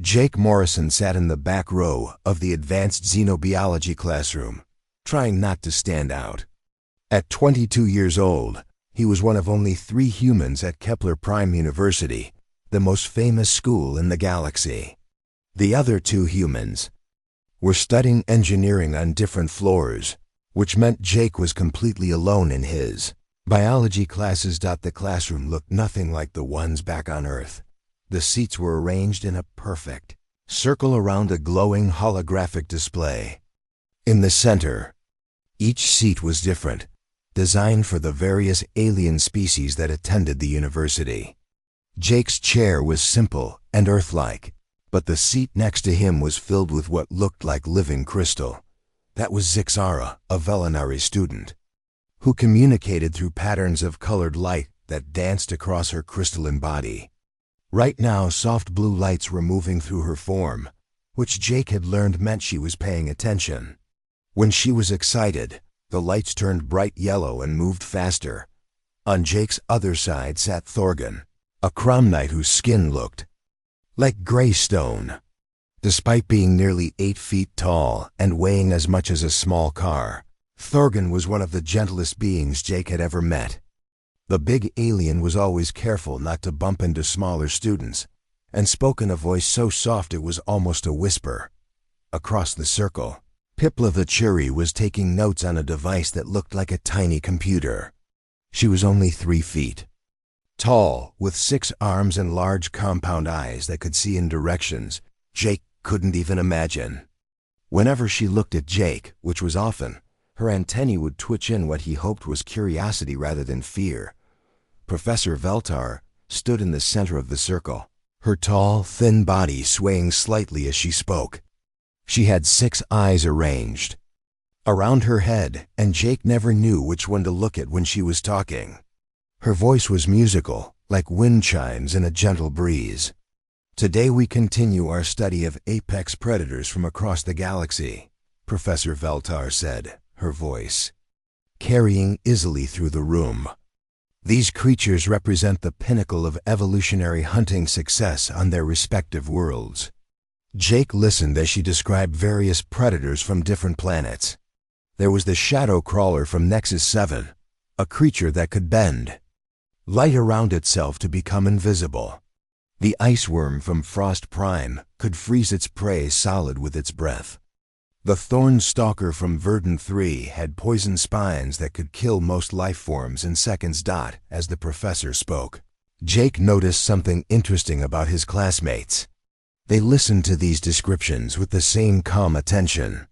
Jake Morrison sat in the back row of the advanced xenobiology classroom, trying not to stand out. At 22 years old, he was one of only 3 humans at Kepler Prime University, the most famous school in the galaxy. The other 2 humans were studying engineering on different floors, which meant Jake was completely alone in his biology classes. The classroom looked nothing like the ones back on Earth. The seats were arranged in a perfect circle around a glowing holographic display. In the center, each seat was different, designed for the various alien species that attended the university. Jake's chair was simple and Earth-like, but the seat next to him was filled with what looked like living crystal. That was Zixara, a Velinari student, who communicated through patterns of colored light that danced across her crystalline body. Right now, soft blue lights were moving through her form, which Jake had learned meant she was paying attention. When she was excited, the lights turned bright yellow and moved faster. On Jake's other side sat Thorgan, a Cromnite whose skin looked like gray stone. Despite being nearly 8 feet tall and weighing as much as a small car, Thorgan was one of the gentlest beings Jake had ever met. The big alien was always careful not to bump into smaller students, and spoke in a voice so soft it was almost a whisper. Across the circle, Pipla the Churi was taking notes on a device that looked like a tiny computer. She was only 3 feet tall, with 6 arms and large compound eyes that could see in directions Jake couldn't even imagine. Whenever she looked at Jake, which was often, her antennae would twitch in what he hoped was curiosity rather than fear. Professor Veltar stood in the center of the circle, her tall, thin body swaying slightly as she spoke. She had 6 eyes arranged around her head, and Jake never knew which one to look at when she was talking. Her voice was musical, like wind chimes in a gentle breeze. Today we continue our study of apex predators from across the galaxy, Professor Veltar said, her voice carrying easily through the room. These creatures represent the pinnacle of evolutionary hunting success on their respective worlds. Jake listened as she described various predators from different planets. There was the shadow crawler from Nexus 7, a creature that could bend light around itself to become invisible. The ice worm from Frost Prime could freeze its prey solid with its breath. The thorn stalker from Verdun 3 had poison spines that could kill most life forms in seconds. As the professor spoke, Jake noticed something interesting about his classmates. They listened to these descriptions with the same calm attention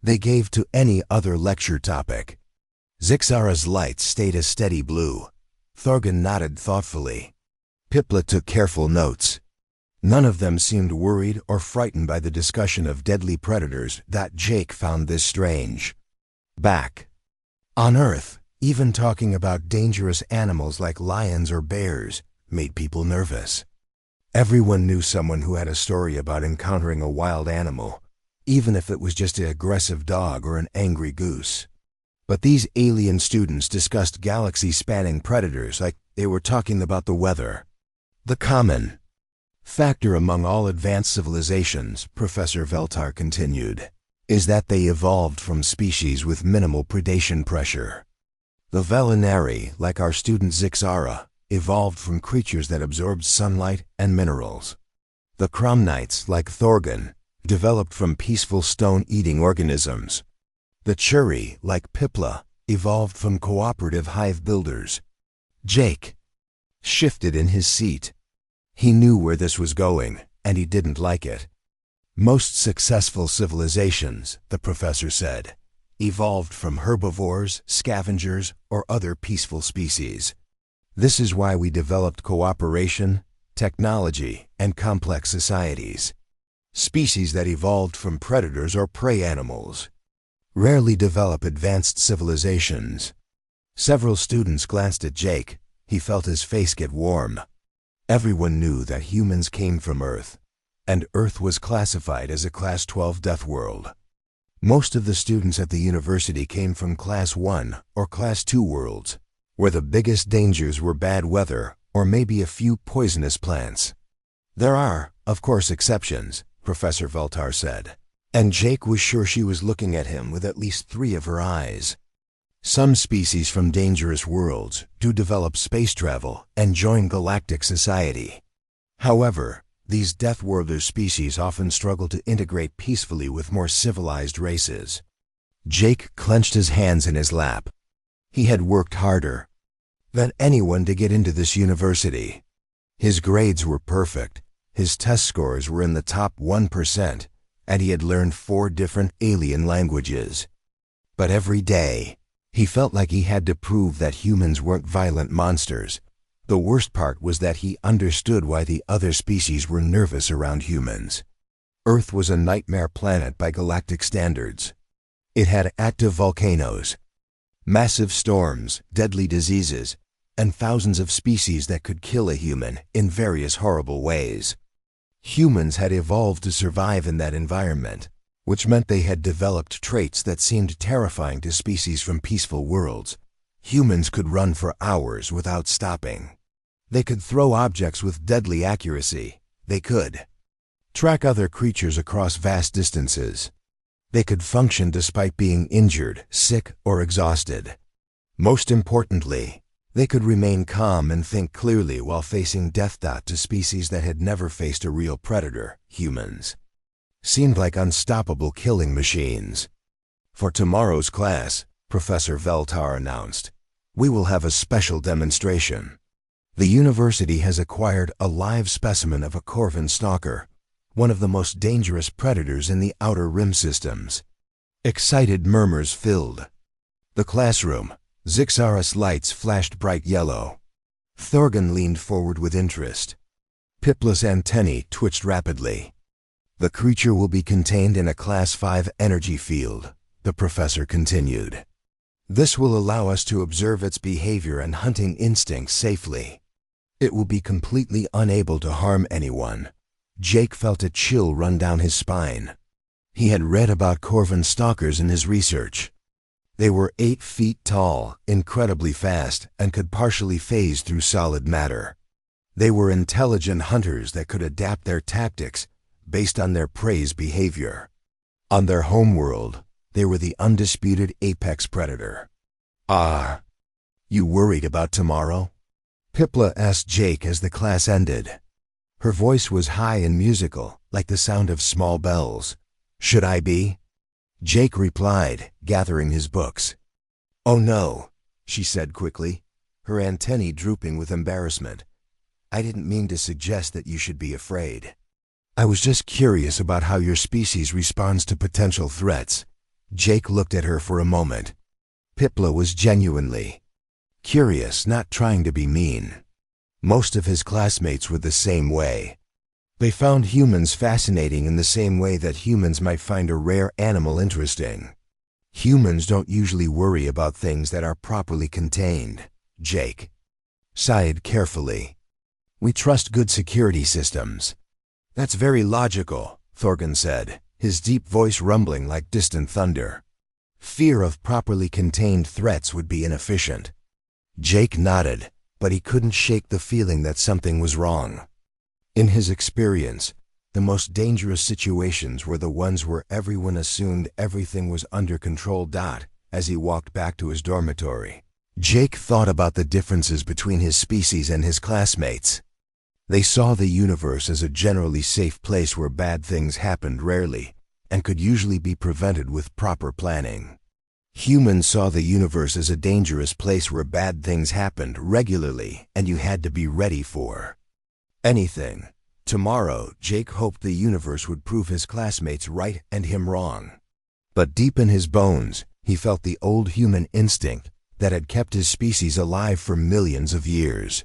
they gave to any other lecture topic. Zixara's lights stayed a steady blue. Thorgan nodded thoughtfully. Pipla took careful notes. None of them seemed worried or frightened by the discussion of deadly predators. Jake found this strange. Back on Earth, even talking about dangerous animals like lions or bears made people nervous. Everyone knew someone who had a story about encountering a wild animal, even if it was just an aggressive dog or an angry goose. But these alien students discussed galaxy-spanning predators like they were talking about the weather. The common factor among all advanced civilizations, Professor Veltar continued, is that they evolved from species with minimal predation pressure. The Velinari, like our student Zixara, evolved from creatures that absorbed sunlight and minerals. The Cromnites, like Thorgan, developed from peaceful stone-eating organisms. The Churi, like Pipla, evolved from cooperative hive builders. Jake shifted in his seat. He knew where this was going, and he didn't like it. Most successful civilizations, the professor said, evolved from herbivores, scavengers, or other peaceful species. This is why we developed cooperation, technology, and complex societies. Species that evolved from predators or prey animals rarely develop advanced civilizations. Several students glanced at Jake. He felt his face get warm. Everyone knew that humans came from Earth, and Earth was classified as a Class 12 death world. Most of the students at the university came from Class 1 or Class 2 worlds, where the biggest dangers were bad weather or maybe a few poisonous plants. There are, Of course, exceptions, Professor Veltar said. And Jake was sure she was looking at him with at least 3 of her eyes. Some species from dangerous worlds do develop space travel and join galactic society. However, these Deathworlder species often struggle to integrate peacefully with more civilized races. Jake clenched his hands in his lap. He had worked harder than anyone to get into this university. His grades were perfect, his test scores were in the top 1%, and he had learned 4 different alien languages. But every day, he felt like he had to prove that humans weren't violent monsters. The worst part was that he understood why the other species were nervous around humans. Earth was a nightmare planet by galactic standards. It had active volcanoes, massive storms, deadly diseases, and thousands of species that could kill a human in various horrible ways. Humans had evolved to survive in that environment, which meant they had developed traits that seemed terrifying to species from peaceful worlds. Humans could run for hours without stopping. They could throw objects with deadly accuracy. They could track other creatures across vast distances. They could function despite being injured, sick, or exhausted. Most importantly, they could remain calm and think clearly while facing death. To species that had never faced a real predator, humans seemed like unstoppable killing machines. For tomorrow's class, Professor Veltar announced, we will have a special demonstration. The university has acquired a live specimen of a Corvan stalker, one of the most dangerous predators in the Outer Rim systems. Excited murmurs filled the classroom. Zixaris lights flashed bright yellow. Thorgan leaned forward with interest. Pipla's antennae twitched rapidly. The creature will be contained in a Class 5 energy field, the professor continued. This will allow us to observe its behavior and hunting instincts safely. It will be completely unable to harm anyone. Jake felt a chill run down his spine. He had read about Corvan stalkers in his research. They were 8 feet tall, incredibly fast, and could partially phase through solid matter. They were intelligent hunters that could adapt their tactics based on their prey's behavior. On their homeworld, they were the undisputed apex predator. Ah, you worried about tomorrow? Pipla asked Jake as the class ended. Her voice was high and musical, like the sound of small bells. Should I be? Jake replied, gathering his books. Oh no, she said quickly, her antennae drooping with embarrassment. I didn't mean to suggest that you should be afraid. I was just curious about how your species responds to potential threats. Jake looked at her for a moment. Pipla was genuinely curious, not trying to be mean. Most of his classmates were the same way. They found humans fascinating in the same way that humans might find a rare animal interesting. Humans don't usually worry about things that are properly contained, Jake sighed carefully. We trust good security systems. That's very logical, Thorgan said, his deep voice rumbling like distant thunder. Fear of properly contained threats would be inefficient. Jake nodded, but he couldn't shake the feeling that something was wrong. In his experience, the most dangerous situations were the ones where everyone assumed everything was under control. As he walked back to his dormitory, Jake thought about the differences between his species and his classmates. They saw the universe as a generally safe place where bad things happened rarely and could usually be prevented with proper planning. Humans saw the universe as a dangerous place where bad things happened regularly and you had to be ready for anything. Tomorrow, Jake hoped the universe would prove his classmates right and him wrong. But deep in his bones, he felt the old human instinct that had kept his species alive for millions of years.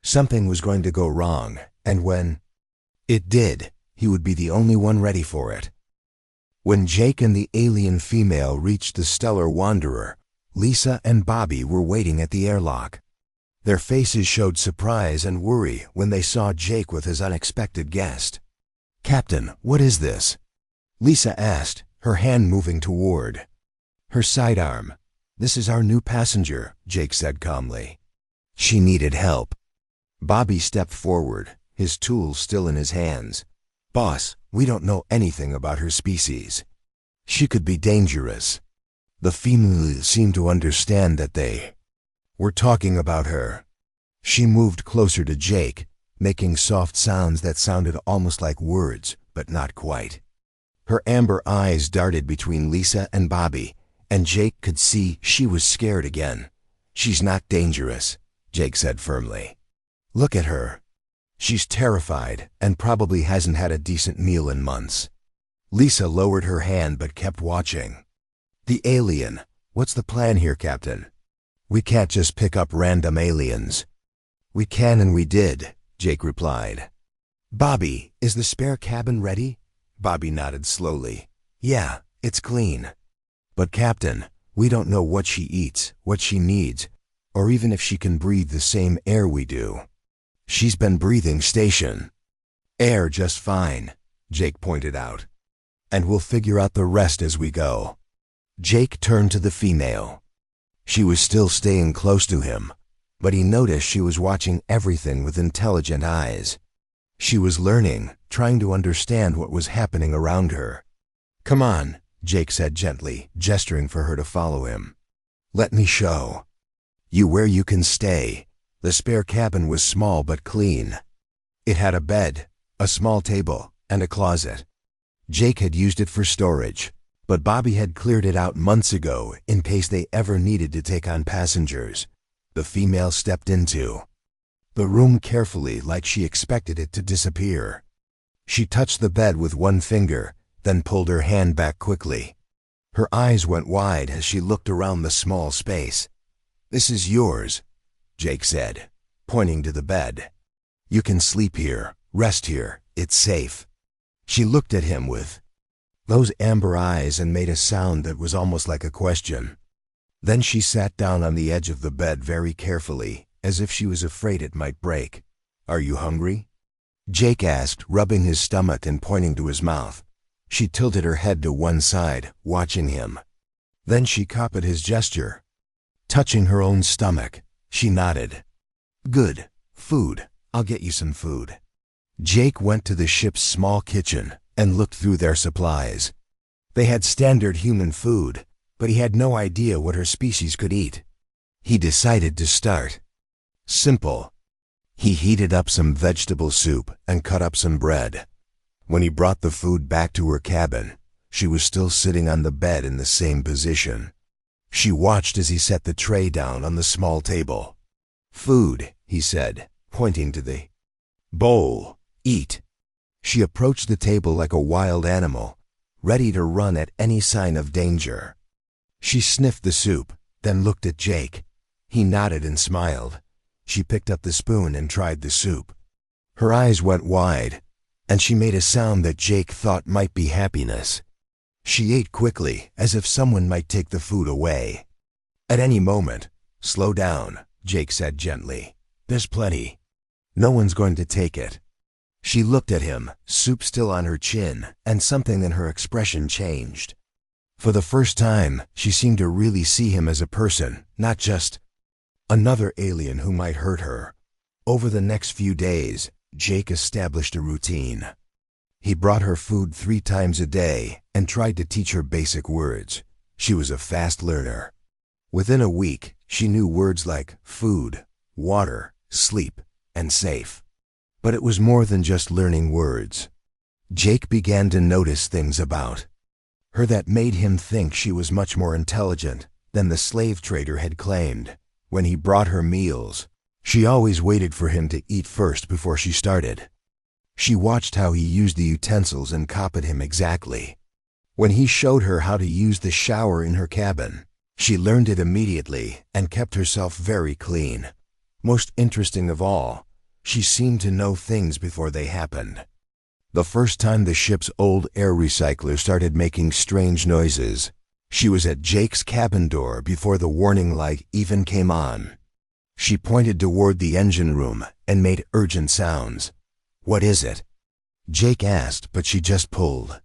Something was going to go wrong, and when it did, he would be the only one ready for it. When Jake and the alien female reached the Stellar Wanderer, Lisa and Bobby were waiting at the airlock. Their faces showed surprise and worry when they saw Jake with his unexpected guest. "Captain, what is this?" Lisa asked, her hand moving toward her sidearm. "This is our new passenger," Jake said calmly. "She needed help." Bobby stepped forward, his tools still in his hands. "Boss, we don't know anything about her species. She could be dangerous." The female seemed to understand that they were talking about her. She moved closer to Jake, making soft sounds that sounded almost like words, but not quite. Her amber eyes darted between Lisa and Bobby, and Jake could see she was scared again. "She's not dangerous," Jake said firmly. "Look at her. She's terrified and probably hasn't had a decent meal in months." Lisa lowered her hand but kept watching. "The alien. What's the plan here, Captain? We can't just pick up random aliens." "We can and we did," Jake replied. "Bobby, is the spare cabin ready?" Bobby nodded slowly. "Yeah, it's clean. But Captain, we don't know what she eats, what she needs, or even if she can breathe the same air we do." "She's been breathing station air just fine," Jake pointed out. "And we'll figure out the rest as we go." Jake turned to the female. She was still staying close to him, but he noticed she was watching everything with intelligent eyes. She was learning, trying to understand what was happening around her. "Come on," Jake said gently, gesturing for her to follow him. "Let me show you where you can stay." The spare cabin was small but clean. It had a bed, a small table, and a closet. Jake had used it for storage, but Bobby had cleared it out months ago in case they ever needed to take on passengers. The female stepped into the room carefully, like she expected it to disappear. She touched the bed with one finger, then pulled her hand back quickly. Her eyes went wide as she looked around the small space. "This is yours," Jake said, pointing to the bed. "You can sleep here, rest here, it's safe." She looked at him with those amber eyes and made a sound that was almost like a question. Then she sat down on the edge of the bed very carefully, as if she was afraid it might break. "Are you hungry?" Jake asked, rubbing his stomach and pointing to his mouth. She tilted her head to one side, watching him. Then she copied his gesture. Touching her own stomach, she nodded. "Good. Food. I'll get you some food." Jake went to the ship's small kitchen and looked through their supplies. They had standard human food, but he had no idea what her species could eat. He decided to start simple. He heated up some vegetable soup and cut up some bread. When he brought the food back to her cabin, she was still sitting on the bed in the same position. She watched as he set the tray down on the small table. "Food," he said, pointing to the bowl. "Eat." She approached the table like a wild animal, ready to run at any sign of danger. She sniffed the soup, then looked at Jake. He nodded and smiled. She picked up the spoon and tried the soup. Her eyes went wide, and she made a sound that Jake thought might be happiness. She ate quickly, as if someone might take the food away. "At any moment, slow down," Jake said gently. "There's plenty. No one's going to take it." She looked at him, soup still on her chin, and something in her expression changed. For the first time, she seemed to really see him as a person, not just another alien who might hurt her. Over the next few days, Jake established a routine. He brought her food 3 times a day and tried to teach her basic words. She was a fast learner. Within a week, she knew words like food, water, sleep, and safe. But it was more than just learning words. Jake began to notice things about her that made him think she was much more intelligent than the slave trader had claimed. When he brought her meals, she always waited for him to eat first before she started. She watched how he used the utensils and copied him exactly. When he showed her how to use the shower in her cabin, she learned it immediately and kept herself very clean. Most interesting of all, she seemed to know things before they happened. The first time the ship's old air recycler started making strange noises, she was at Jake's cabin door before the warning light even came on. She pointed toward the engine room and made urgent sounds. "What is it?" Jake asked, but she just pulled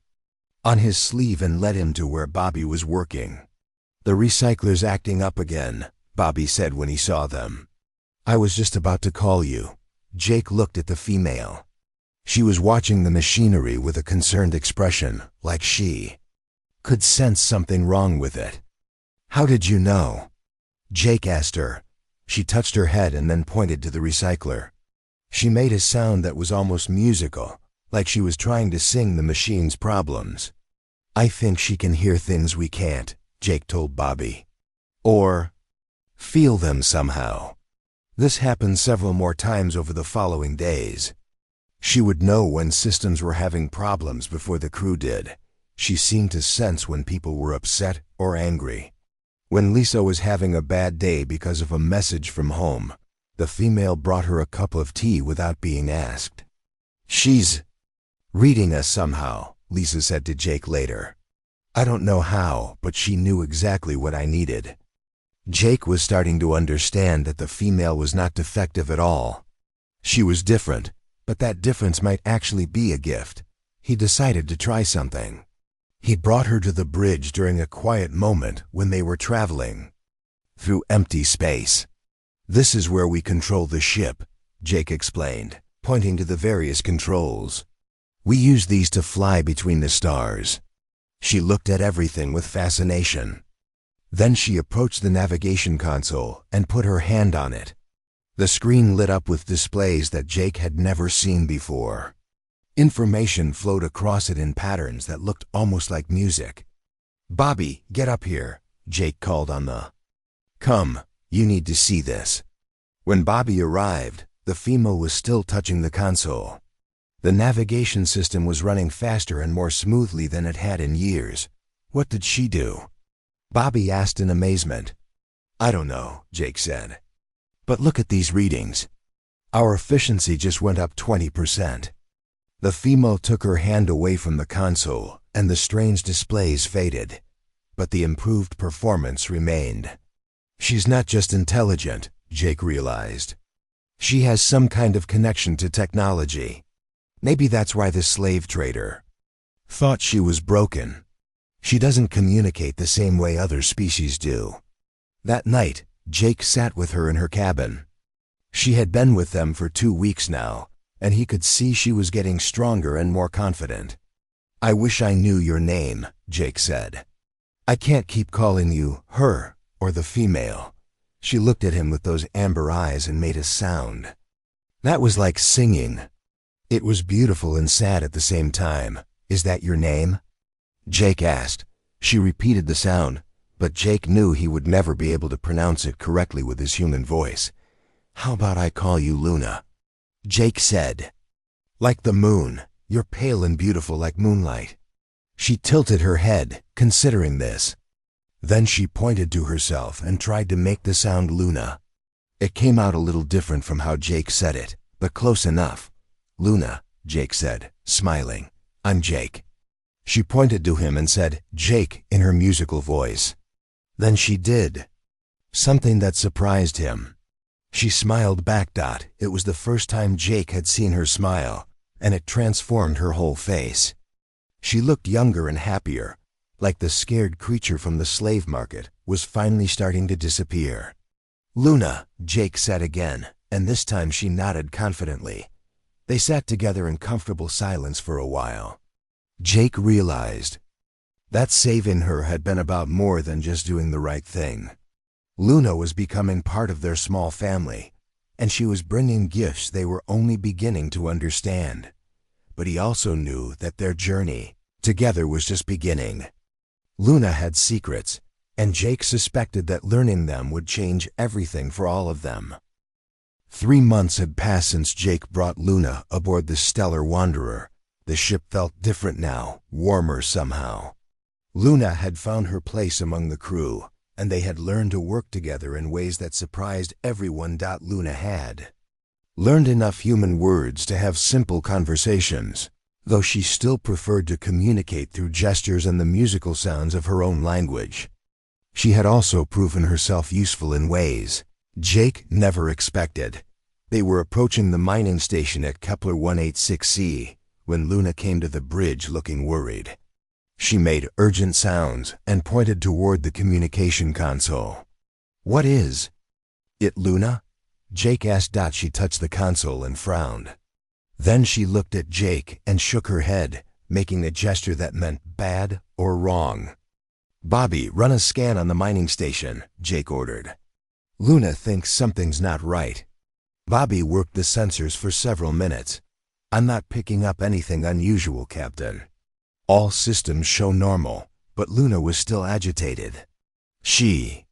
on his sleeve and led him to where Bobby was working. "The recycler's acting up again," Bobby said when he saw them. "I was just about to call you." Jake looked at the female. She was watching the machinery with a concerned expression, like she could sense something wrong with it. "How did you know?" Jake asked her. She touched her head and then pointed to the recycler. She made a sound that was almost musical, like she was trying to sing the machine's problems. "I think she can hear things we can't," Jake told Bobby. "Or feel them somehow." This happened several more times over the following days. She would know when systems were having problems before the crew did. She seemed to sense when people were upset or angry. When Lisa was having a bad day because of a message from home, the female brought her a cup of tea without being asked. "She's reading us somehow," Lisa said to Jake later. "I don't know how, but she knew exactly what I needed." Jake was starting to understand that the female was not defective at all. She was different, but that difference might actually be a gift. He decided to try something. He brought her to the bridge during a quiet moment when they were traveling through empty space. "This is where we control the ship," Jake explained, pointing to the various controls. "We use these to fly between the stars." She looked at everything with fascination. Then she approached the navigation console and put her hand on it. The screen lit up with displays that Jake had never seen before. Information flowed across it in patterns that looked almost like music. "Bobby, get up here," Jake called on the "Come, you need to see this." When Bobby arrived, the female was still touching the console. The navigation system was running faster and more smoothly than it had in years. "What did she do?" Bobby asked in amazement. "I don't know," Jake said. "But look at these readings. Our efficiency just went up 20%. The female took her hand away from the console, and the strange displays faded. But the improved performance remained. "She's not just intelligent," Jake realized. "She has some kind of connection to technology. Maybe that's why the slave trader thought she was broken. She doesn't communicate the same way other species do." That night, Jake sat with her in her cabin. She had been with them for 2 weeks now, and he could see she was getting stronger and more confident. "I wish I knew your name," Jake said. "I can't keep calling you her or the female." She looked at him with those amber eyes and made a sound. That was like singing. It was beautiful and sad at the same time. "Is that your name?" Jake asked. She repeated the sound, but Jake knew he would never be able to pronounce it correctly with his human voice. "How about I call you Luna?" Jake said. "Like the moon. You're pale and beautiful like moonlight." She tilted her head, considering this. Then she pointed to herself and tried to make the sound Luna. It came out a little different from how Jake said it, but close enough. "Luna," Jake said, smiling. "I'm Jake." She pointed to him and said, "Jake," in her musical voice. Then she did something that surprised him. She smiled back. It was the first time Jake had seen her smile, and it transformed her whole face. She looked younger and happier, like the scared creature from the slave market was finally starting to disappear. "Luna," Jake said again, and this time she nodded confidently. They sat together in comfortable silence for a while. Jake realized that saving her had been about more than just doing the right thing. Luna was becoming part of their small family, and she was bringing gifts they were only beginning to understand. But he also knew that their journey together was just beginning. Luna had secrets, and Jake suspected that learning them would change everything for all of them. 3 months had passed since Jake brought Luna aboard the Stellar Wanderer. The ship felt different now, warmer somehow. Luna had found her place among the crew, and they had learned to work together in ways that surprised everyone. Luna had learned enough human words to have simple conversations, though she still preferred to communicate through gestures and the musical sounds of her own language. She had also proven herself useful in ways Jake never expected. They were approaching the mining station at Kepler 186c when Luna came to the bridge looking worried. She made urgent sounds and pointed toward the communication console. "What is it, Luna?" Jake asked. She touched the console and frowned. Then she looked at Jake and shook her head, making a gesture that meant bad or wrong. "Bobby, run a scan on the mining station," Jake ordered. "Luna thinks something's not right." Bobby worked the sensors for several minutes. "I'm not picking up anything unusual, Captain. All systems show normal, but Luna was still agitated. She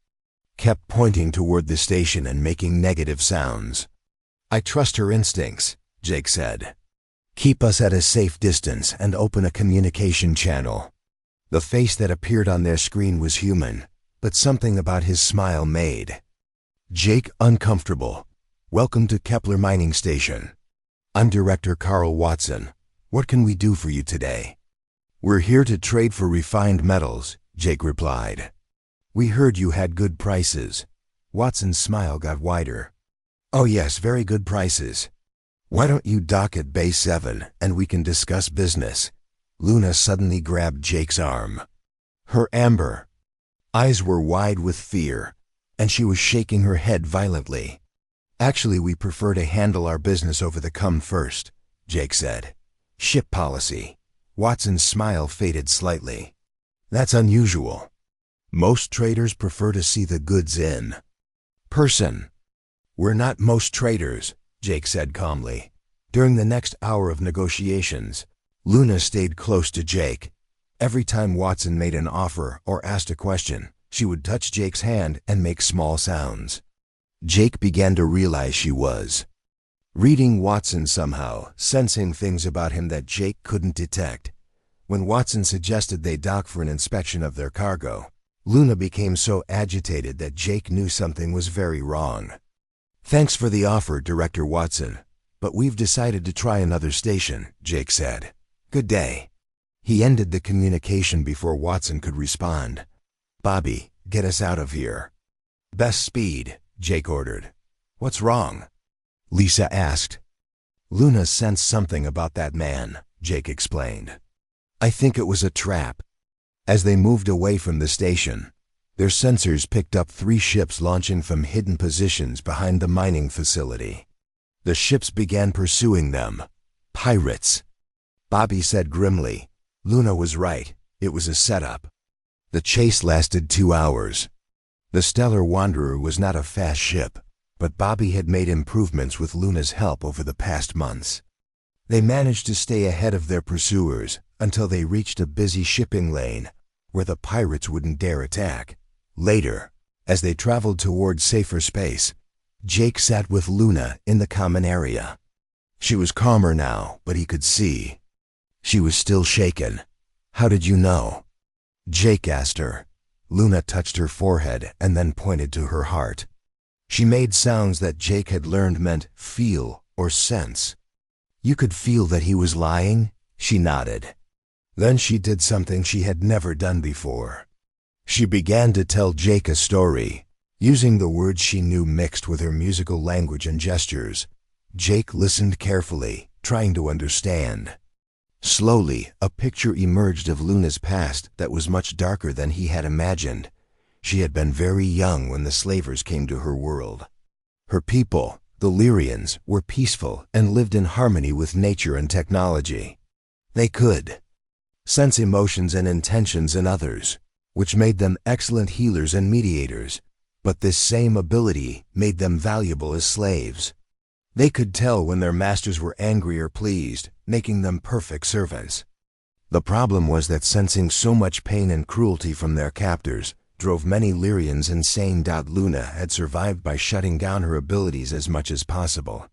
kept pointing toward the station and making negative sounds." "I trust her instincts," Jake said. "Keep us at a safe distance and open a communication channel." The face that appeared on their screen was human, but something about his smile made Jake uncomfortable. "Welcome to Kepler Mining Station. I'm Director Carl Watson. What can we do for you today?" "We're here to trade for refined metals," Jake replied. "We heard you had good prices." Watson's smile got wider. "Oh yes, very good prices. Why don't you dock at Bay 7 and we can discuss business?" Luna suddenly grabbed Jake's arm. Her amber eyes were wide with fear, and she was shaking her head violently. "Actually, we prefer to handle our business over the come first," Jake said. "Ship policy." Watson's smile faded slightly. "That's unusual. Most traders prefer to see the goods in person." "We're not most traders," Jake said calmly. During the next hour of negotiations, Luna stayed close to Jake. Every time Watson made an offer or asked a question, she would touch Jake's hand and make small sounds. Jake began to realize she was reading Watson somehow, sensing things about him that Jake couldn't detect. When Watson suggested they dock for an inspection of their cargo, Luna became so agitated that Jake knew something was very wrong. "Thanks for the offer, Director Watson, but we've decided to try another station," Jake said. "Good day." He ended the communication before Watson could respond. "Bobby, get us out of here." "Best speed," Jake ordered. "What's wrong?" Lisa asked. "Luna sensed something about that man," Jake explained. "I think it was a trap." As they moved away from the station, their sensors picked up 3 ships launching from hidden positions behind the mining facility. The ships began pursuing them. "Pirates," Bobby said grimly. Luna was right. It was a setup. The chase lasted 2 hours. The Stellar Wanderer was not a fast ship, but Bobby had made improvements with Luna's help over the past months. They managed to stay ahead of their pursuers until they reached a busy shipping lane where the pirates wouldn't dare attack. Later, as they traveled toward safer space, Jake sat with Luna in the common area. She was calmer now, but he could see she was still shaken. "How did you know?" Jake asked her. Luna touched her forehead and then pointed to her heart. She made sounds that Jake had learned meant feel or sense. "You could feel that he was lying?" She nodded. Then she did something she had never done before. She began to tell Jake a story, using the words she knew mixed with her musical language and gestures. Jake listened carefully, trying to understand. Slowly, a picture emerged of Luna's past that was much darker than he had imagined. She had been very young when the slavers came to her world. Her people, the Lyrians, were peaceful and lived in harmony with nature and technology. They could sense emotions and intentions in others, which made them excellent healers and mediators, but this same ability made them valuable as slaves. They could tell when their masters were angry or pleased, making them perfect servants. The problem was that sensing so much pain and cruelty from their captors drove many Lyrians insane. Luna had survived by shutting down her abilities as much as possible.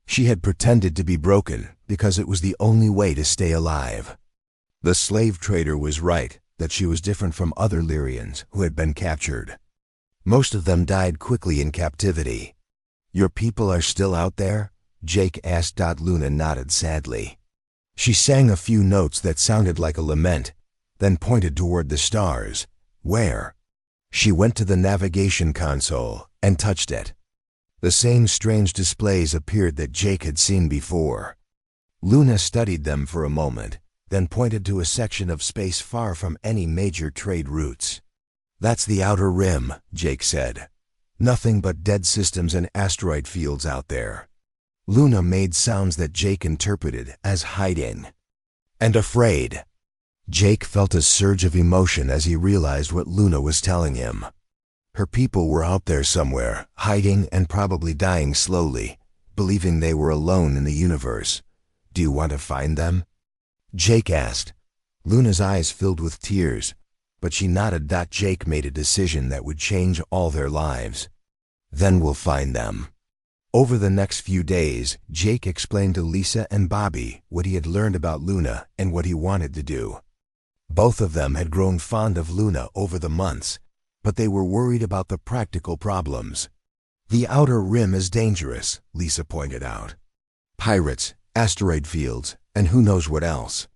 She had pretended to be broken because it was the only way to stay alive. The slave trader was right that she was different from other Lyrians who had been captured. Most of them died quickly in captivity. "Your people are still out there?" Jake asked. Luna nodded sadly. She sang a few notes that sounded like a lament, then pointed toward the stars. "Where?" She went to the navigation console and touched it. The same strange displays appeared that Jake had seen before. Luna studied them for a moment, then pointed to a section of space far from any major trade routes. "That's the outer rim," Jake said. "Nothing but dead systems and asteroid fields out there." Luna made sounds that Jake interpreted as hiding and afraid. Jake felt a surge of emotion as he realized what Luna was telling him. Her people were out there somewhere, hiding and probably dying slowly, believing they were alone in the universe. Do you want to find them? Jake asked. Luna's eyes filled with tears, but she nodded. Jake made a decision that would change all their lives. Then we'll find them. Over the next few days, Jake explained to Lisa and Bobby what he had learned about Luna and what he wanted to do. Both of them had grown fond of Luna over the months, but they were worried about the practical problems. The outer rim is dangerous, Lisa pointed out. Pirates, asteroid fields, and who knows what else.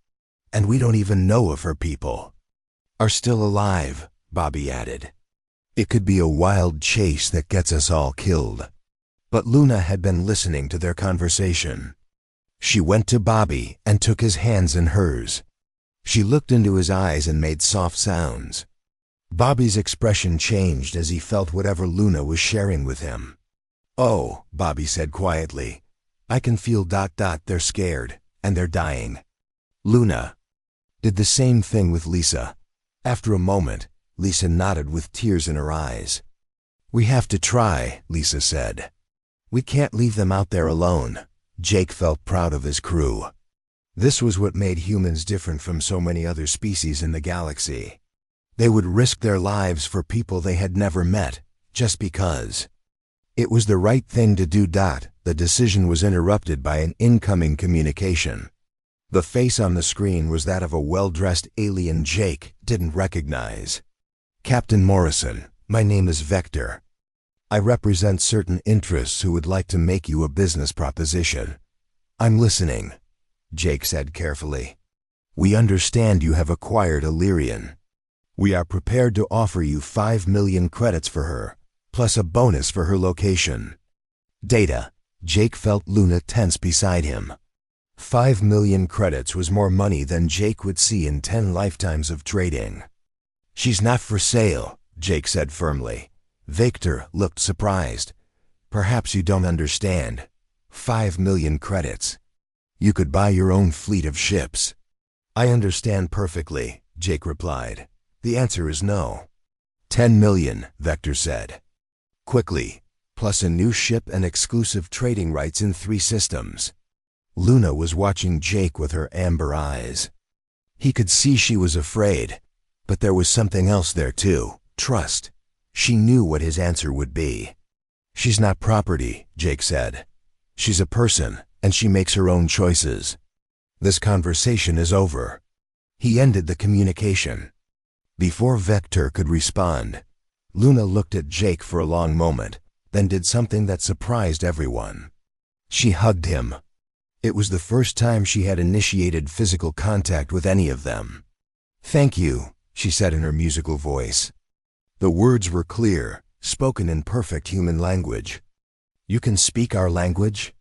And we don't even know if her people are still alive, Bobby added. It could be a wild chase that gets us all killed. But Luna had been listening to their conversation. She went to Bobby and took his hands in hers. She looked into his eyes and made soft sounds. Bobby's expression changed as he felt whatever Luna was sharing with him. Oh, Bobby said quietly, I can feel ... they're scared, and they're dying. Luna did the same thing with Lisa. After a moment, Lisa nodded with tears in her eyes. We have to try, Lisa said. We can't leave them out there alone. Jake felt proud of his crew. This was what made humans different from so many other species in the galaxy. They would risk their lives for people they had never met, just because. It was the right thing to do. The decision was interrupted by an incoming communication. The face on the screen was that of a well-dressed alien Jake didn't recognize. Captain Morrison, my name is Vector. I represent certain interests who would like to make you a business proposition. I'm listening, Jake said carefully. We understand you have acquired Illyrian. We are prepared to offer you 5 million credits for her, plus a bonus for her location. Data. Jake felt Luna tense beside him. 5 million credits was more money than Jake would see in 10 lifetimes of trading. She's not for sale, Jake said firmly. Victor looked surprised. Perhaps you don't understand. 5 million credits. You could buy your own fleet of ships. I understand perfectly, Jake replied. The answer is no. 10 million, Vector said. Quickly, plus a new ship and exclusive trading rights in 3 systems. Luna was watching Jake with her amber eyes. He could see she was afraid, but there was something else there too, trust. She knew what his answer would be. She's not property, Jake said. She's a person, and she makes her own choices. This conversation is over. He ended the communication. Before Vector could respond, Luna looked at Jake for a long moment, then did something that surprised everyone. She hugged him. It was the first time she had initiated physical contact with any of them. Thank you, she said in her musical voice. The words were clear, spoken in perfect human language. You can speak our language?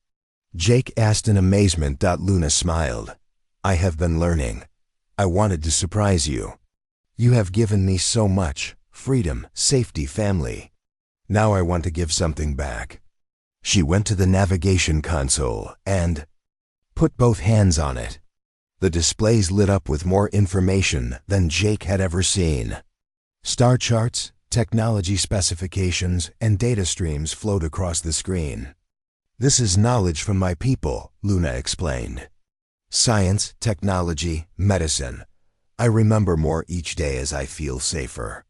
Jake asked in amazement. Luna smiled. I have been learning. I wanted to surprise you. You have given me so much, freedom, safety, family. Now I want to give something back. She went to the navigation console and put both hands on it. The displays lit up with more information than Jake had ever seen. Star charts, technology specifications, and data streams flowed across the screen. This is knowledge from my people, Luna explained. Science, technology, medicine. I remember more each day as I feel safer.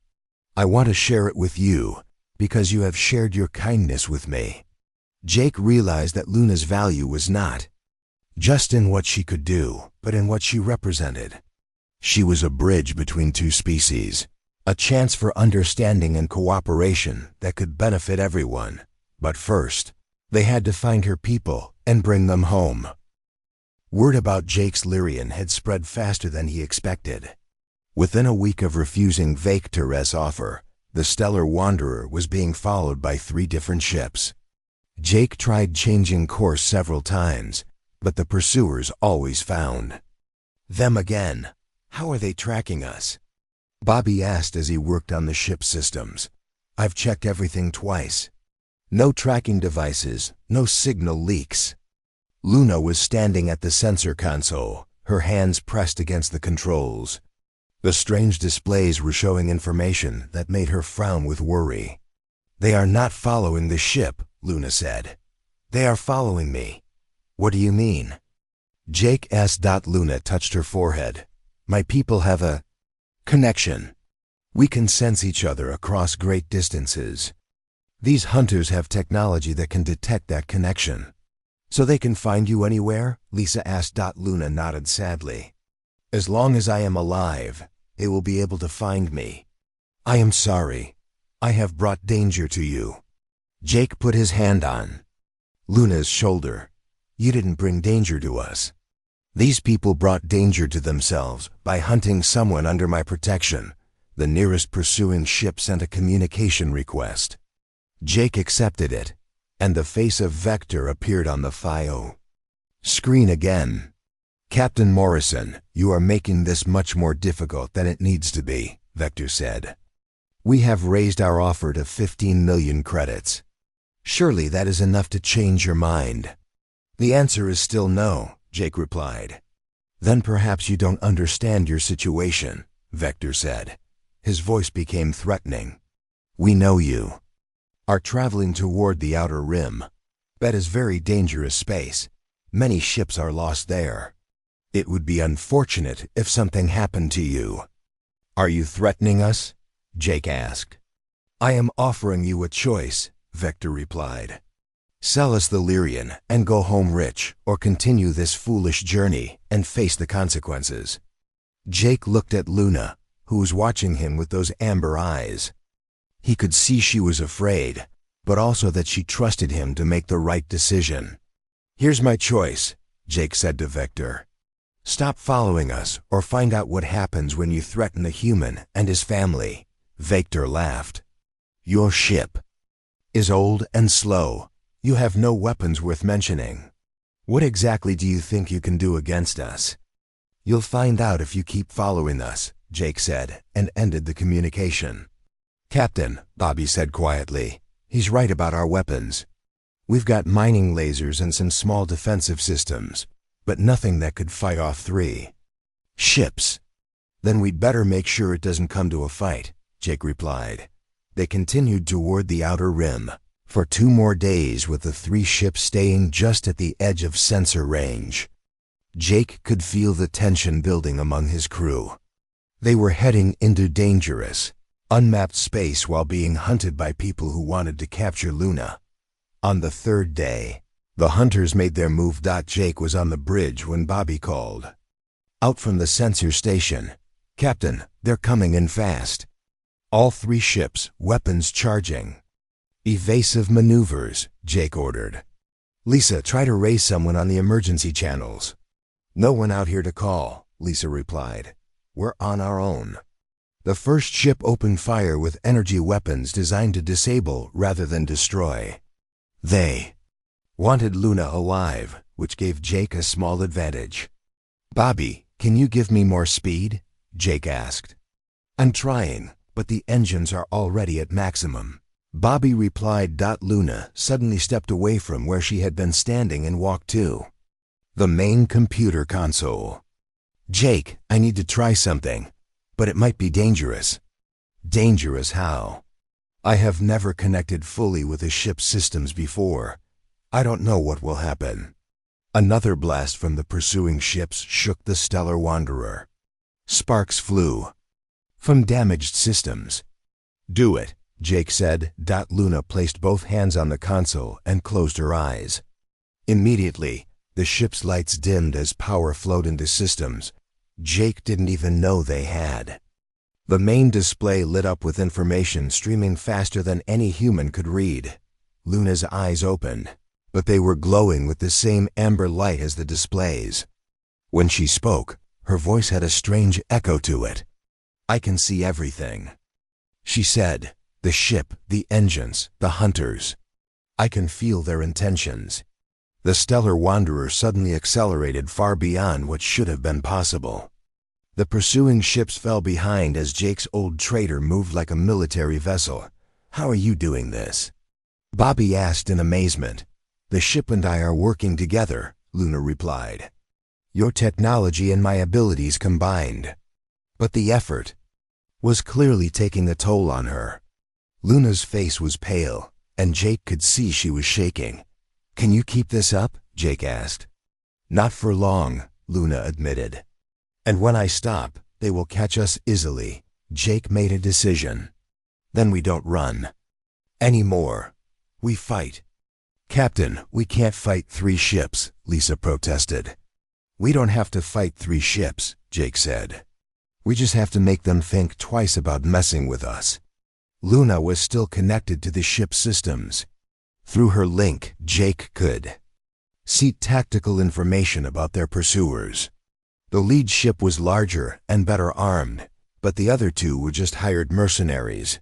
I want to share it with you, because you have shared your kindness with me. Jake realized that Luna's value was not just in what she could do, but in what she represented. She was a bridge between 2 species, a chance for understanding and cooperation that could benefit everyone. But first, they had to find her people and bring them home. Word about Jake's Lyrian had spread faster than he expected. Within a week of refusing Victor's offer, the Stellar Wanderer was being followed by 3 different ships. Jake tried changing course several times, but the pursuers always found them again. How are they tracking us? Bobby asked as he worked on the ship systems. I've checked everything twice. No tracking devices, no signal leaks. Luna was standing at the sensor console, her hands pressed against the controls. The strange displays were showing information that made her frown with worry. "They are not following the ship," Luna said. "They are following me." "What do you mean?" Jake asked. Luna touched her forehead. "My people have a connection. We can sense each other across great distances. These hunters have technology that can detect that connection." "So they can find you anywhere?" Lisa asked. Luna nodded sadly. "As long as I am alive, they will be able to find me. I am sorry. I have brought danger to you." Jake put his hand on Luna's shoulder. "You didn't bring danger to us. These people brought danger to themselves by hunting someone under my protection." The nearest pursuing ship sent a communication request. Jake accepted it, and the face of Vector appeared on the FIO screen again. "Captain Morrison, you are making this much more difficult than it needs to be," Vector said. "We have raised our offer to 15 million credits. Surely that is enough to change your mind." "The answer is still no," Jake replied. "Then perhaps you don't understand your situation," Vector said. His voice became threatening. "We know you are traveling toward the outer rim. That is very dangerous space. Many ships are lost there. It would be unfortunate if something happened to you." "Are you threatening us?" Jake asked. "I am offering you a choice," Vector replied. "Sell us the Lyrian and go home rich, or continue this foolish journey and face the consequences." Jake looked at Luna, who was watching him with those amber eyes. He could see she was afraid, but also that she trusted him to make the right decision. "Here's my choice," Jake said to Vector. "Stop following us or find out what happens when you threaten a human and his family." Vector laughed. "Your ship is old and slow. You have no weapons worth mentioning. What exactly do you think you can do against us?" "You'll find out if you keep following us," Jake said, and ended the communication. "Captain," Bobby said quietly, "he's right about our weapons. We've got mining lasers and some small defensive systems, but nothing that could fight off 3 ships." "Then we'd better make sure it doesn't come to a fight," Jake replied. They continued toward the outer rim for 2 more days, with the 3 ships staying just at the edge of sensor range. Jake could feel the tension building among his crew. They were heading into dangerous, unmapped space while being hunted by people who wanted to capture Luna. On the 3rd day, the hunters made their move. Jake was on the bridge when Bobby called out from the sensor station. "Captain, they're coming in fast. All 3 ships, weapons charging." "Evasive maneuvers," Jake ordered. "Lisa, try to raise someone on the emergency channels." "No one out here to call," Lisa replied. "We're on our own." The first ship opened fire with energy weapons designed to disable rather than destroy. They wanted Luna alive, which gave Jake a small advantage. "Bobby, can you give me more speed?" Jake asked. "I'm trying, but the engines are already at maximum," Bobby replied. Luna suddenly stepped away from where she had been standing and walked to the main computer console. "Jake, I need to try something, but it might be dangerous." "Dangerous how?" "I have never connected fully with a ship's systems before. I don't know what will happen." Another blast from the pursuing ships shook the Stellar Wanderer. Sparks flew from damaged systems. "Do it," Jake said. Luna placed both hands on the console and closed her eyes. Immediately, the ship's lights dimmed as power flowed into systems Jake didn't even know they had. The main display lit up with information streaming faster than any human could read. Luna's eyes opened, but they were glowing with the same amber light as the displays. When she spoke, her voice had a strange echo to it. "I can see everything," she said. "The ship, the engines, the hunters. I can feel their intentions." The Stellar Wanderer suddenly accelerated far beyond what should have been possible. The pursuing ships fell behind as Jake's old trader moved like a military vessel. "How are you doing this?" Bobby asked in amazement. "The ship and I are working together," Luna replied. "Your technology and my abilities combined." But the effort was clearly taking a toll on her. Luna's face was pale, and Jake could see she was shaking. "Can you keep this up?" Jake asked. "Not for long," Luna admitted. "And when I stop, they will catch us easily." Jake made a decision. "Then we don't run anymore. We fight." "Captain, we can't fight 3 ships," Lisa protested. "We don't have to fight 3 ships," Jake said. "We just have to make them think twice about messing with us." Luna was still connected to the ship's systems. Through her link, Jake could see tactical information about their pursuers. The lead ship was larger and better armed, but the other 2 were just hired mercenaries.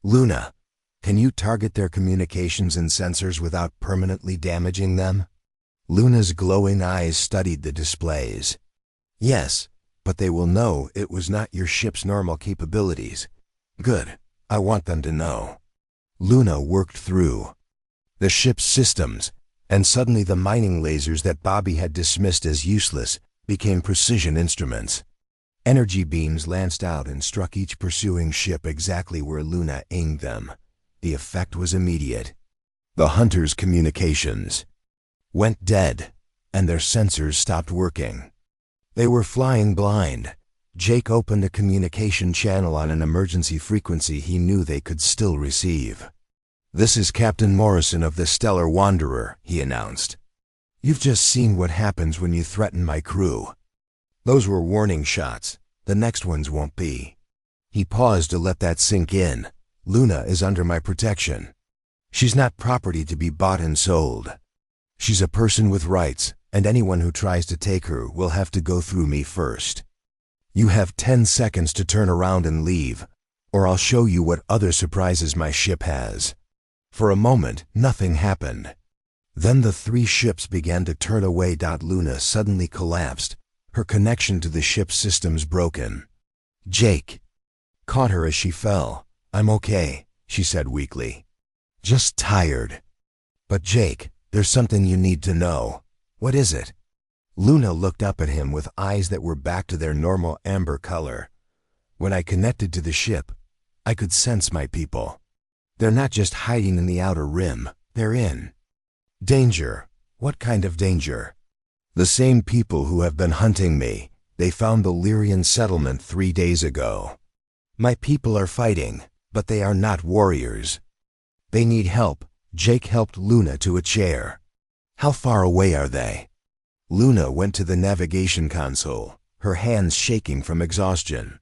"Luna, can you target their communications and sensors without permanently damaging them?" Luna's glowing eyes studied the displays. "Yes, but they will know it was not your ship's normal capabilities." "Good. I want them to know." Luna worked through the ship's systems, and suddenly the mining lasers that Bobby had dismissed as useless became precision instruments. Energy beams lanced out and struck each pursuing ship exactly where Luna aimed them. The effect was immediate. The hunters' communications went dead, and their sensors stopped working. They were flying blind. Jake opened a communication channel on an emergency frequency he knew they could still receive. "This is Captain Morrison of the Stellar Wanderer," he announced. "You've just seen what happens when you threaten my crew. Those were warning shots. The next ones won't be." He paused to let that sink in. "Luna is under my protection. She's not property to be bought and sold. She's a person with rights, and anyone who tries to take her will have to go through me first. You have 10 seconds to turn around and leave, or I'll show you what other surprises my ship has." For a moment, nothing happened. Then the 3 ships began to turn away. Luna suddenly collapsed, her connection to the ship's systems broken. Jake caught her as she fell. "I'm okay," she said weakly. "Just tired." "But Jake, there's something you need to know." "What is it?" Luna looked up at him with eyes that were back to their normal amber color. "When I connected to the ship, I could sense my people. They're not just hiding in the outer rim, they're in danger." "What kind of danger?" "The same people who have been hunting me. They found the Lyrian settlement 3 days ago. My people are fighting, but they are not warriors. They need help." Jake helped Luna to a chair. "How far away are they?" Luna went to the navigation console, her hands shaking from exhaustion.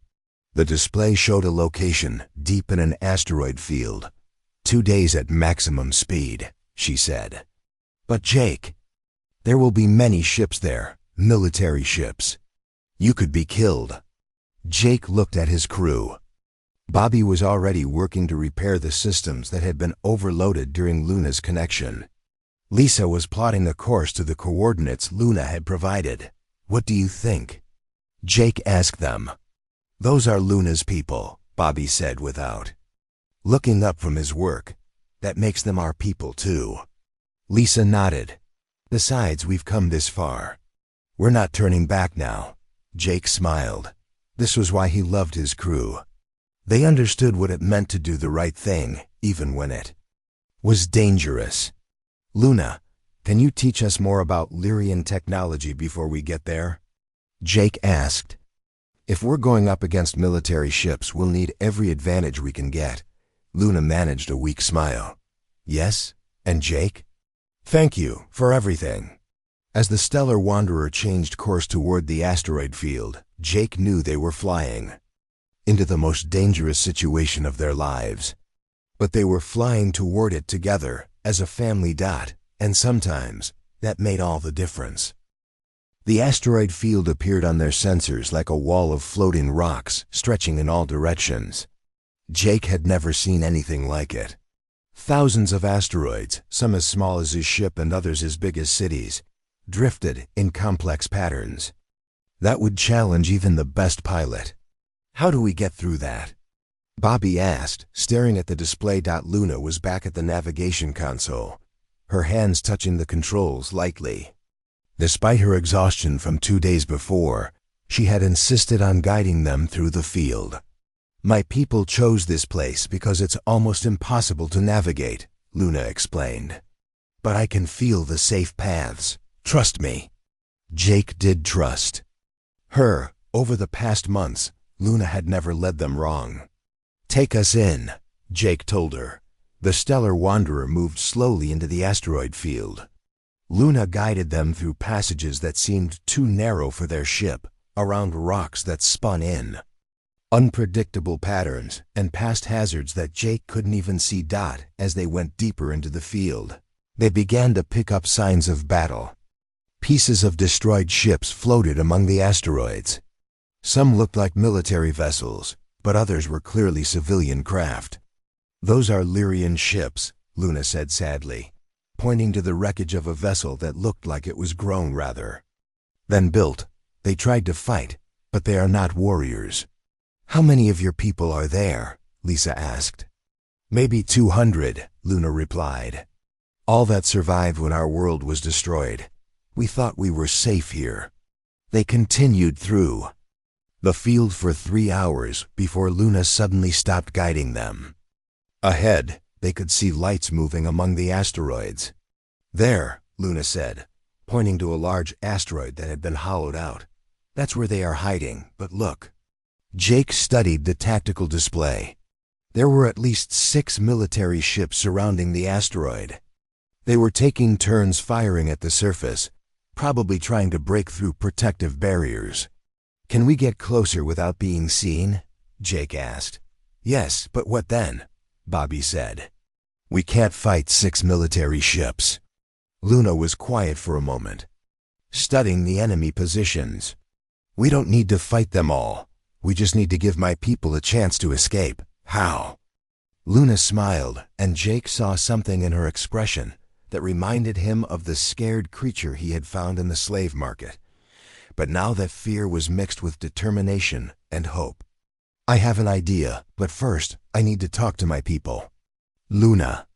The display showed a location deep in an asteroid field. 2 days at maximum speed, she said. "But Jake, there will be many ships there, military ships. You could be killed." Jake looked at his crew. Bobby was already working to repair the systems that had been overloaded during Luna's connection. Lisa was plotting the course to the coordinates Luna had provided. "What do you think?" Jake asked them. "Those are Luna's people," Bobby said without looking up from his work. "That makes them our people too." Lisa nodded. "Besides, we've come this far. We're not turning back now." Jake smiled. This was why he loved his crew. They understood what it meant to do the right thing, even when it was dangerous. "Luna, can you teach us more about Lyrian technology before we get there?" Jake asked. "If we're going up against military ships, we'll need every advantage we can get." Luna managed a weak smile. "Yes? And Jake?" "Thank you for everything." As the Stellar Wanderer changed course toward the asteroid field, Jake knew they were flying into the most dangerous situation of their lives. But they were flying toward it together as a family. And sometimes that made all the difference. The asteroid field appeared on their sensors like a wall of floating rocks stretching in all directions. Jake had never seen anything like it. Thousands of asteroids, some as small as his ship and others as big as cities, drifted in complex patterns. That would challenge even the best pilot. "How do we get through that?" Bobby asked, staring at the display. Luna was back at the navigation console, her hands touching the controls lightly. Despite her exhaustion from 2 days before, she had insisted on guiding them through the field. "My people chose this place because it's almost impossible to navigate," Luna explained. "But I can feel the safe paths. Trust me." Jake did trust her. Over the past months, Luna had never led them wrong. "Take us in," Jake told her. The stellar wanderer moved slowly into the asteroid field. Luna guided them through passages that seemed too narrow for their ship, around rocks that spun in, unpredictable patterns, and past hazards that Jake couldn't even see. As they went deeper into the field, they began to pick up signs of battle. Pieces of destroyed ships floated among the asteroids. Some looked like military vessels, but others were clearly civilian craft. "Those are Lyrian ships," Luna said sadly, pointing to the wreckage of a vessel that looked like it was grown rather than built. "They tried to fight, but they are not warriors." "How many of your people are there?" Lisa asked. "Maybe 200, Luna replied. "All that survived when our world was destroyed. We thought we were safe here." They continued through the field for 3 hours before Luna suddenly stopped guiding them. Ahead, they could see lights moving among the asteroids. "There," Luna said, pointing to a large asteroid that had been hollowed out. "That's where they are hiding, but look." Jake studied the tactical display. There were at least 6 military ships surrounding the asteroid. They were taking turns firing at the surface, probably trying to break through protective barriers. "Can we get closer without being seen?" Jake asked. "Yes, but what then?" Bobby said. "We can't fight 6 military ships." Luna was quiet for a moment, studying the enemy positions. "We don't need to fight them all. We just need to give my people a chance to escape." "How?" Luna smiled, and Jake saw something in her expression that reminded him of the scared creature he had found in the slave market. But now that fear was mixed with determination and hope. "I have an idea, but first I need to talk to my people." Luna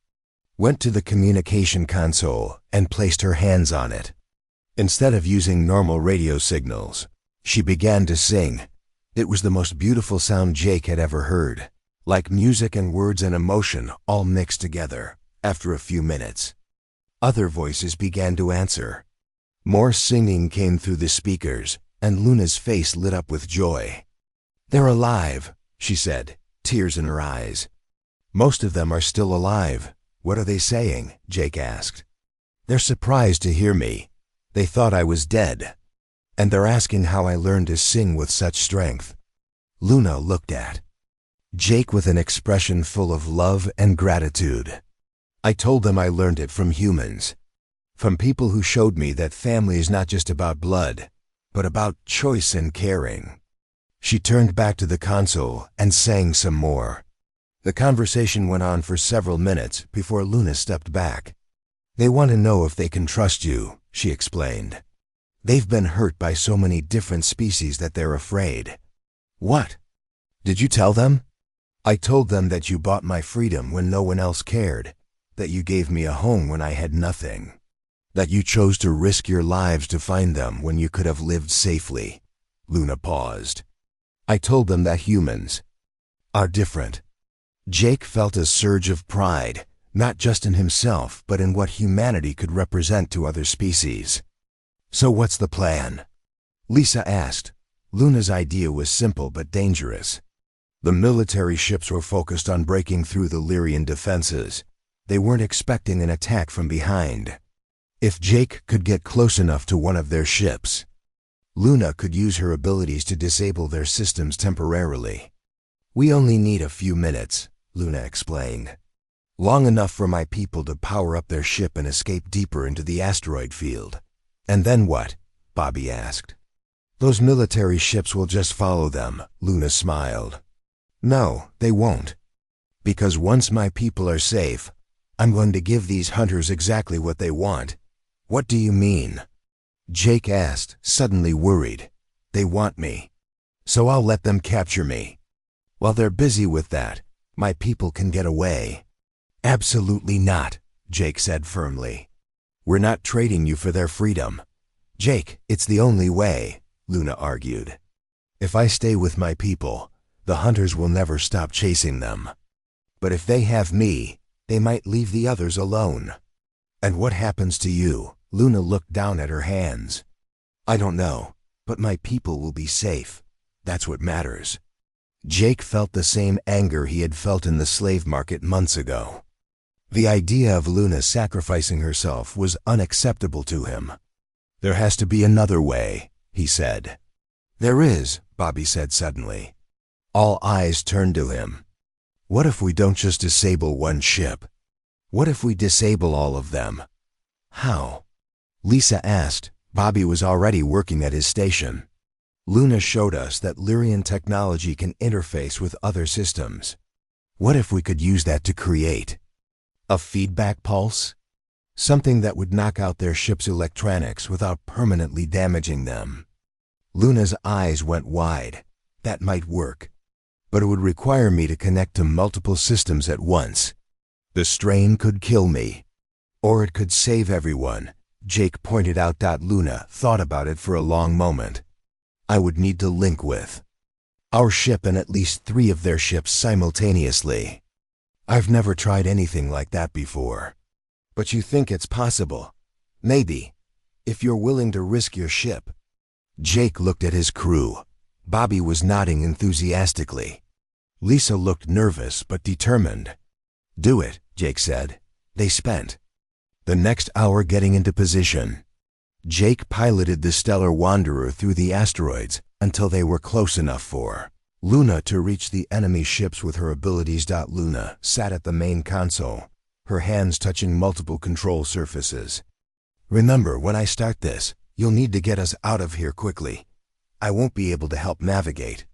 went to the communication console and placed her hands on it. Instead of using normal radio signals, she began to sing. It was the most beautiful sound Jake had ever heard, like music and words and emotion all mixed together. After a few minutes, other voices began to answer. More singing came through the speakers, and Luna's face lit up with joy. "They're alive," she said, tears in her eyes. "Most of them are still alive." "What are they saying?" Jake asked. "They're surprised to hear me. They thought I was dead. And they're asking how I learned to sing with such strength." Luna looked at Jake with an expression full of love and gratitude. "I told them I learned it from humans. From people who showed me that family is not just about blood, but about choice and caring." She turned back to the console and sang some more. The conversation went on for several minutes before Luna stepped back. "They want to know if they can trust you," she explained. "They've been hurt by so many different species that they're afraid." "What? Did you tell them?" "I told them that you bought my freedom when no one else cared, that you gave me a home when I had nothing, that you chose to risk your lives to find them when you could have lived safely." Luna paused. "I told them that humans are different." Jake felt a surge of pride, not just in himself, but in what humanity could represent to other species. "So what's the plan?" Lisa asked. Luna's idea was simple but dangerous. The military ships were focused on breaking through the Lyrian defenses. They weren't expecting an attack from behind. If Jake could get close enough to one of their ships, Luna could use her abilities to disable their systems temporarily. "We only need a few minutes," Luna explained. "Long enough for my people to power up their ship and escape deeper into the asteroid field." "And then what?" Bobby asked. "Those military ships will just follow them," Luna smiled. "No, they won't. Because once my people are safe, I'm going to give these hunters exactly what they want." "What do you mean?" Jake asked, suddenly worried. "They want me. So I'll let them capture me. While they're busy with that, my people can get away." "Absolutely not," Jake said firmly. "We're not trading you for their freedom. Jake, it's the only way, Luna argued. If I stay with my people, the hunters will never stop chasing them. But if they have me, they might leave the others alone. And what happens to you? Luna looked down at her hands. I don't know, but my people will be safe. That's what matters. Jake felt the same anger he had felt in the slave market months ago. The idea of Luna sacrificing herself was unacceptable to him. There has to be another way, he said. There is, Bobby said suddenly. All eyes turned to him. What if we don't just disable one ship? What if we disable all of them? How? Lisa asked. Bobby was already working at his station. Luna showed us that Lyrian technology can interface with other systems. What if we could use that to create a feedback pulse? Something that would knock out their ship's electronics without permanently damaging them. Luna's eyes went wide. That might work. But it would require me to connect to multiple systems at once. The strain could kill me. Or it could save everyone, Jake pointed out. Luna thought about it for a long moment. I would need to link with our ship and at least 3 of their ships simultaneously. I've never tried anything like that before. But you think it's possible? Maybe, if you're willing to risk your ship. Jake looked at his crew. Bobby was nodding enthusiastically. Lisa looked nervous but determined. Do it, Jake said. They spent the next hour getting into position. Jake piloted the Stellar Wanderer through the asteroids until they were close enough for Luna to reach the enemy ships with her abilities. Luna sat at the main console, her hands touching multiple control surfaces. Remember, when I start this, you'll need to get us out of here quickly. I won't be able to help navigate.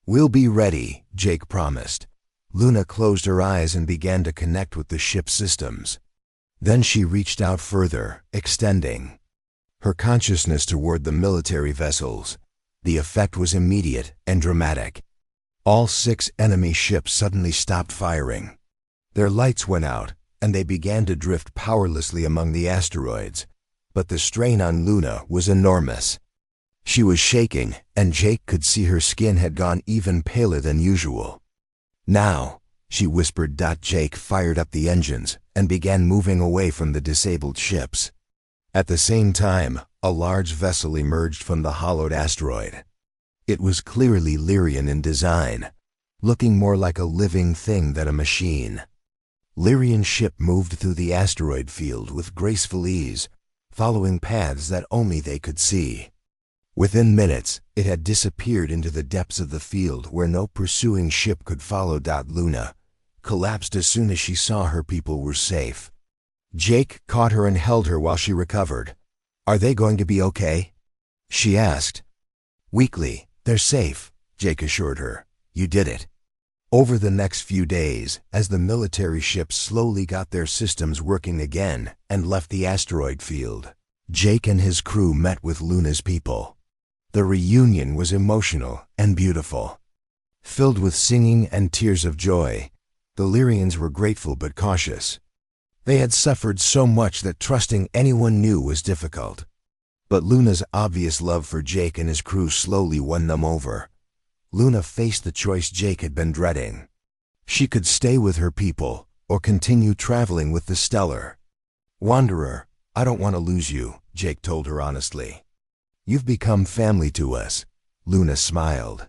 We'll be ready, Jake promised. Luna closed her eyes and began to connect with the ship's systems. Then she reached out further, extending her consciousness toward the military vessels. The effect was immediate and dramatic. All 6 enemy ships suddenly stopped firing. Their lights went out, and they began to drift powerlessly among the asteroids. But the strain on Luna was enormous. She was shaking, and Jake could see her skin had gone even paler than usual. Now, she whispered. Jake fired up the engines and began moving away from the disabled ships. At the same time, a large vessel emerged from the hollowed asteroid. It was clearly Lyrian in design, looking more like a living thing than a machine. Lyrian's ship moved through the asteroid field with graceful ease, following paths that only they could see. Within minutes, it had disappeared into the depths of the field where no pursuing ship could follow. Luna collapsed as soon as she saw her people were safe. Jake caught her and held her while she recovered. Are they going to be okay? She asked. Weakly, they're safe, Jake assured her. You did it. Over the next few days, as the military ships slowly got their systems working again and left the asteroid field, Jake and his crew met with Luna's people. The reunion was emotional and beautiful. Filled with singing and tears of joy, the Lyrians were grateful but cautious. They had suffered so much that trusting anyone new was difficult. But Luna's obvious love for Jake and his crew slowly won them over. Luna faced the choice Jake had been dreading. She could stay with her people or continue traveling with the Stellar Wanderer. I don't want to lose you, Jake told her honestly. You've become family to us, Luna smiled.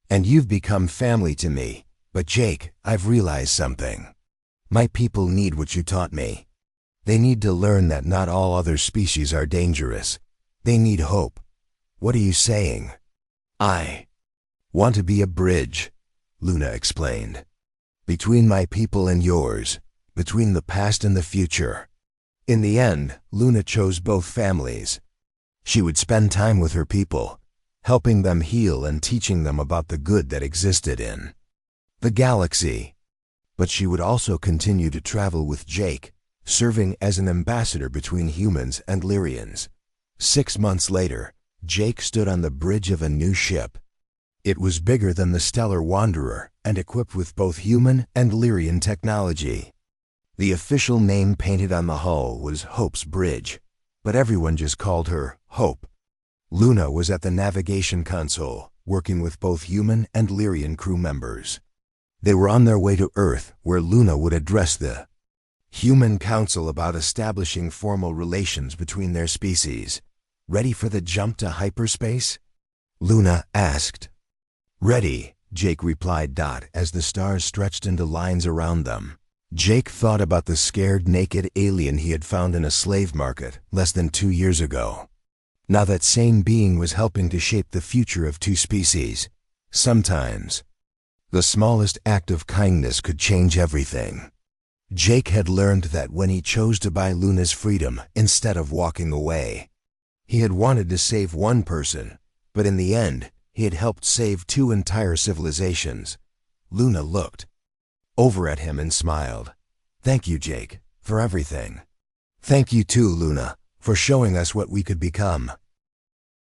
And you've become family to me. But Jake, I've realized something. My people need what you taught me. They need to learn that not all other species are dangerous. They need hope. What are you saying? I want to be a bridge, Luna explained. Between my people and yours, between the past and the future. In the end, Luna chose both families. She would spend time with her people, helping them heal and teaching them about the good that existed in the galaxy. But she would also continue to travel with Jake, serving as an ambassador between humans and Lyrians. 6 months later, Jake stood on the bridge of a new ship. It was bigger than the Stellar Wanderer and equipped with both human and Lyrian technology. The official name painted on the hull was Hope's Bridge, but everyone just called her Hope. Luna was at the navigation console, working with both human and Lyrian crew members. They were on their way to Earth, where Luna would address the Human Council about establishing formal relations between their species. Ready for the jump to hyperspace? Luna asked. Ready, Jake replied. As the stars stretched into lines around them. Jake thought about the scared, naked alien he had found in a slave market less than 2 years ago. Now that same being was helping to shape the future of two species. Sometimes, the smallest act of kindness could change everything. Jake had learned that when he chose to buy Luna's freedom instead of walking away. He had wanted to save one person, but in the end, he had helped save 2 entire civilizations. Luna looked over at him and smiled. Thank you, Jake, for everything. Thank you too, Luna, for showing us what we could become.